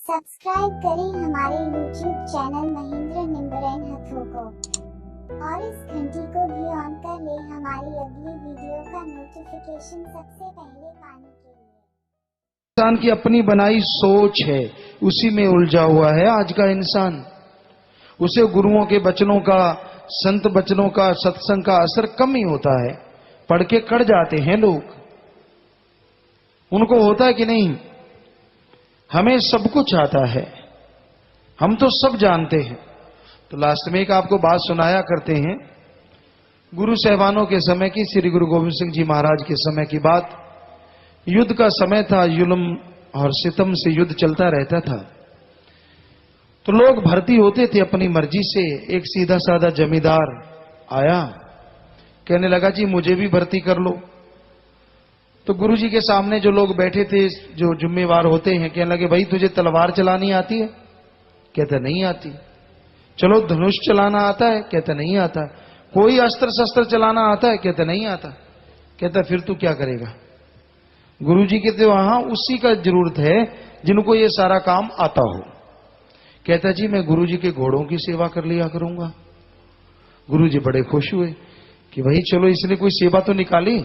Subscribe करें हमारे YouTube channel Mahendra निम्बरन हथों को और इस घंटी को भी ऑन कर ले हमारी अगली वीडियो का नोटिफिकेशन सबसे पहले पाने के लिए। इंसान की अपनी बनाई सोच है, उसी में उलझा हुआ है आज का इंसान। उसे गुरुओं के वचनों का, संत वचनों का, सत्संग का असर कम ही होता है। पढ़ के कड़ जाते हैं लोग। उनको होता है कि नहीं हमें सब कुछ आता है, हम तो सब जानते हैं। तो लास्ट में एक आपको बात सुनाया करते हैं। गुरु साहबानों के समय की, श्री गुरु गोविंद सिंह जी महाराज के समय की बात। युद्ध का समय था, जुल्म और सितम से युद्ध चलता रहता था। तो लोग भर्ती होते थे अपनी मर्जी से। एक सीधा साधा जमींदार आया, कहने लगा जी मुझे भी भर्ती कर लो। तो गुरुजी के सामने जो लोग बैठे थे, जो जिम्मेवार होते हैं, कहने लगे भाई तुझे तलवार चलानी आती है? कहता नहीं आती। चलो धनुष चलाना आता है? कहता नहीं आता। कोई अस्त्र शस्त्र चलाना आता है? कहता नहीं आता। कहता फिर तू क्या करेगा? गुरुजी के तो वहां उसी का जरूरत है जिनको ये सारा काम आता हो। कहता जी मैं गुरुजी के घोड़ों की सेवा कर लिया करूंगा। गुरुजी बड़े खुश हुए कि भाई चलो इसने कोई सेवा तो निकाली।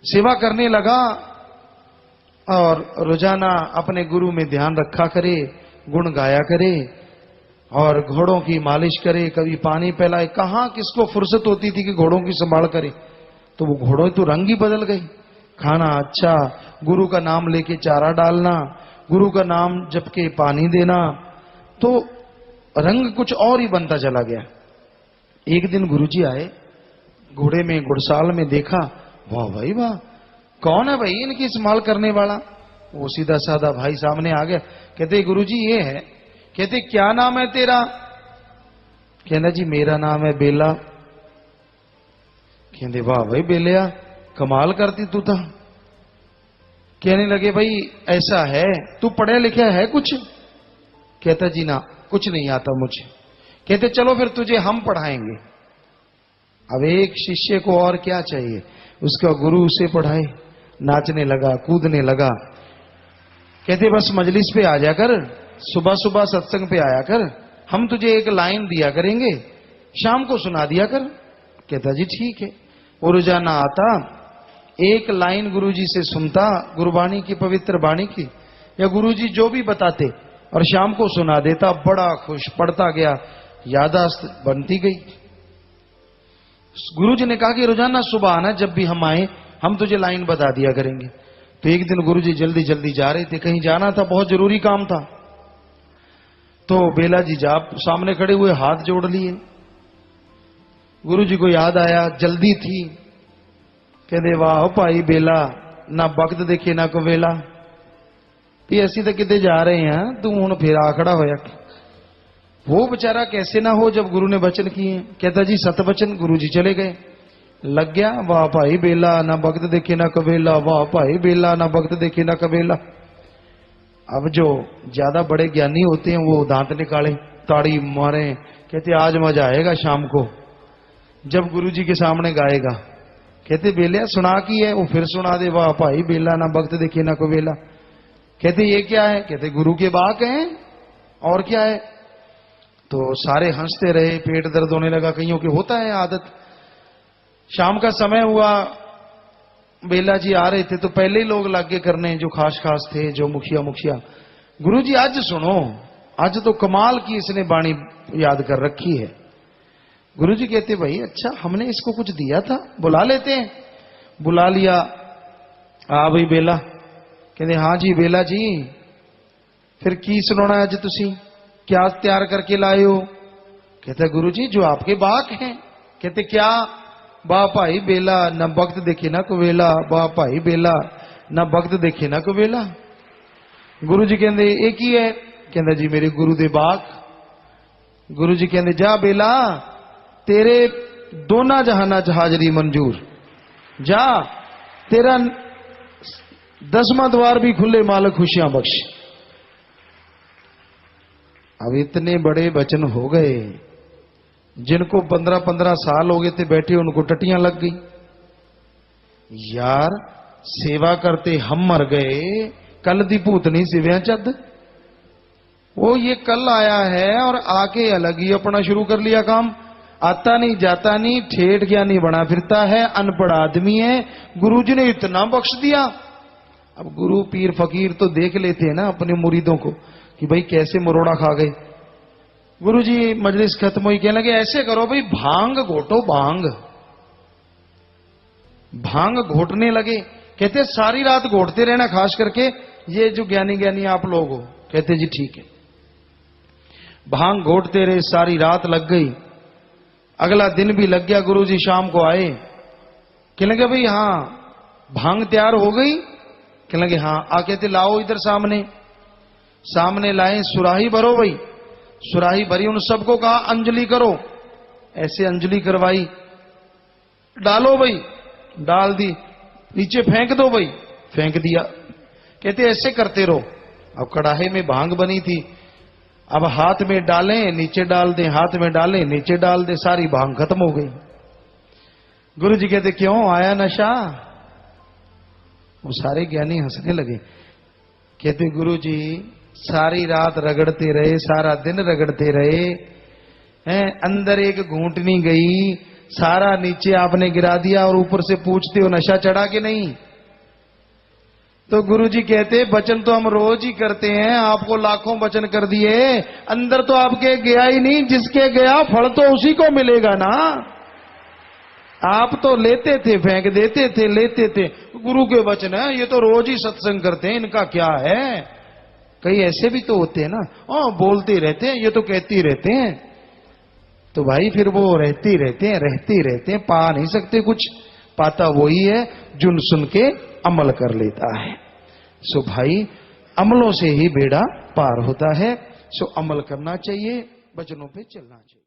सेवा करने लगा और रोजाना अपने गुरु में ध्यान रखा करे, गुण गाया करे और घोड़ों की मालिश करे, कभी पानी पिलाए। कहां किसको फुर्सत होती थी कि घोड़ों की संभाल करे। तो वो घोड़ों तो रंग ही बदल गई। खाना अच्छा, गुरु का नाम लेके चारा डालना, गुरु का नाम जप के पानी देना, तो रंग कुछ और ही बनता चला गया। एक दिन गुरुजी आए, घोड़े में घुड़साल में देखा, वाह भाई वाह, कौन है भाई इनकी संभाल करने वाला? वो सीधा साधा भाई सामने आ गया। कहते गुरुजी ये है। कहते क्या नाम है तेरा? कहना जी मेरा नाम है बेला। कहते वाह भाई बेलिया, कमाल करती तू था। कहने लगे भाई ऐसा है, तू पढ़े लिखा है कुछ? कहता जी ना कुछ नहीं आता मुझे। कहते चलो फिर तुझे हम पढ़ाएंगे। अब एक शिष्य को और क्या चाहिए? उसका गुरु उसे पढ़ाए। नाचने लगा, कूदने लगा। कहते बस मजलिस पे आ जाकर, सुबह सुबह सत्संग पे आया कर, हम तुझे एक लाइन दिया करेंगे, शाम को सुना दिया कर। कहता जी ठीक है। वो रोजाना आता, एक लाइन गुरुजी से सुनता, गुरुवाणी की, पवित्र वाणी की, या गुरुजी जो भी बताते, और शाम को सुना देता। बड़ा खुश, पढ़ता गया, यादाश्त बनती गई। गुरुजी ने कहा कि रोजाना सुबह आना, जब भी हम आए हम तुझे लाइन बता दिया करेंगे। तो एक दिन गुरुजी जल्दी जल्दी जा रहे थे, कहीं जाना था, बहुत जरूरी काम था। तो बेला जी जा सामने खड़े हुए, हाथ जोड़ लिए। गुरुजी को याद आया, जल्दी थी। कहते वाह भाई बेला, ना वक्त देखे ना को वेला। ऐसी तो कितने जा रहे हैं, तू हूं फिर आ खड़ा होया। वो बेचारा कैसे ना हो जब गुरु ने वचन किए। कहता जी सत वचन। गुरु जी चले गए। लग गया वाह भाई बेला, ना वक्त देखे ना कबेला, वाह भाई बेला, ना वक्त देखे ना कबेला। अब जो ज्यादा बड़े ज्ञानी होते हैं वो दांत निकाले, ताड़ी मारे, कहते आज मजा आएगा शाम को जब गुरु जी के सामने गाएगा। कहते बेलिया सुना की है? वो फिर सुना दे, वाह भाई बेला, ना वक्त देखे ना कबेला। कहते ये क्या है? कहते गुरु के बाक हैं, और क्या है? तो सारे हंसते रहे। पेट दर्द होने लगा, कईयों के होता है आदत। शाम का समय हुआ, बेला जी आ रहे थे तो पहले ही लोग लागे करने, जो खास खास थे, जो मुखिया। गुरुजी आज सुनो, आज तो कमाल की इसने बाणी याद कर रखी है। गुरुजी कहते भाई अच्छा, हमने इसको कुछ दिया था, बुला लेते हैं। बुला लिया। आ भाई बेला। कहते हाँ जी बेला जी, फिर की सुनाना आज तुसी, क्या तैयार करके लाए हो? कहते गुरुजी जो आपके बाक हैं। कहते क्या? वाह भाई बेला, न वक्त देखे ना कुवेला, वाह भाई बेला, न वक्त देखे ना कुवेला। गुरुजी कहते एक ही है। कहता जी मेरे गुरु दे बाक। गुरुजी कहते जा बेला, तेरे दोना जहाना हाजरी मंजूर, जा तेरा 10वां द्वार भी खुले, मालिक खुशियां बख्श। अब इतने बड़े वचन हो गए, जिनको 15-15 साल हो गए थे बैठे, उनको टटियां लग गई। यार सेवा करते हम मर गए, कल दी भूतनी सिव्या चद। वो ये कल आया है और आके अलग ही अपना शुरू कर लिया काम। आता नहीं जाता नहीं, ठेठ ज्ञानी बना फिरता है, अनपढ़ आदमी है, गुरुजी ने इतना बख्श दिया। अब गुरु पीर फकीर तो देख लेते हैं ना अपने मुरीदों को कि भाई कैसे मरोड़ा खा गए। गुरुजी मजलिस खत्म हुई, कहने लगे ऐसे करो भाई, भांग घोटो, भांग घोटने लगे। कहते सारी रात घोटते रहना, खास करके ये जो ज्ञानी आप लोग हो। कहते जी ठीक है। भांग घोटते रहे, सारी रात लग गई, अगला दिन भी लग गया। गुरुजी शाम को आए, कहने लगे भाई हाँ भांग तैयार हो गई? कहने लगे हाँ। आ कहते लाओ इधर सामने लाए, सुराही भरो भाई। सुराही भरी, उन सबको कहा अंजलि करो। ऐसे अंजलि करवाई, डालो भाई, डाल दी, नीचे फेंक दो भाई, फेंक दिया। कहते ऐसे करते रहो। अब कड़ाहे में भांग बनी थी, अब हाथ में डालें नीचे डाल दें, हाथ में डालें नीचे डाल दें, सारी भांग खत्म हो गई। गुरुजी कहते क्यों आया नशा? वो सारे ज्ञानी हंसने लगे। कहते गुरुजी सारी रात रगड़ते रहे, सारा दिन रगड़ते रहे हैं, अंदर एक घूंटनी गई, सारा नीचे आपने गिरा दिया और ऊपर से पूछते हो नशा चढ़ा कि नहीं? तो गुरुजी कहते वचन तो हम रोज ही करते हैं, आपको लाखों वचन कर दिए, अंदर तो आपके गया ही नहीं, जिसके गया फल तो उसी को मिलेगा ना। आप तो लेते थे, फेंक देते थे, लेते थे। गुरु के वचन है, ये तो रोज ही सत्संग करते हैं, इनका क्या है? कई ऐसे भी तो होते हैं ना, बोलते रहते हैं, ये तो कहते ही रहते हैं। तो भाई फिर वो रहते ही रहते हैं, पा नहीं सकते कुछ। पाता वही है जुन सुन के अमल कर लेता है। सो भाई अमलों से ही बेड़ा पार होता है। सो अमल करना चाहिए, वचनों पे चलना चाहिए।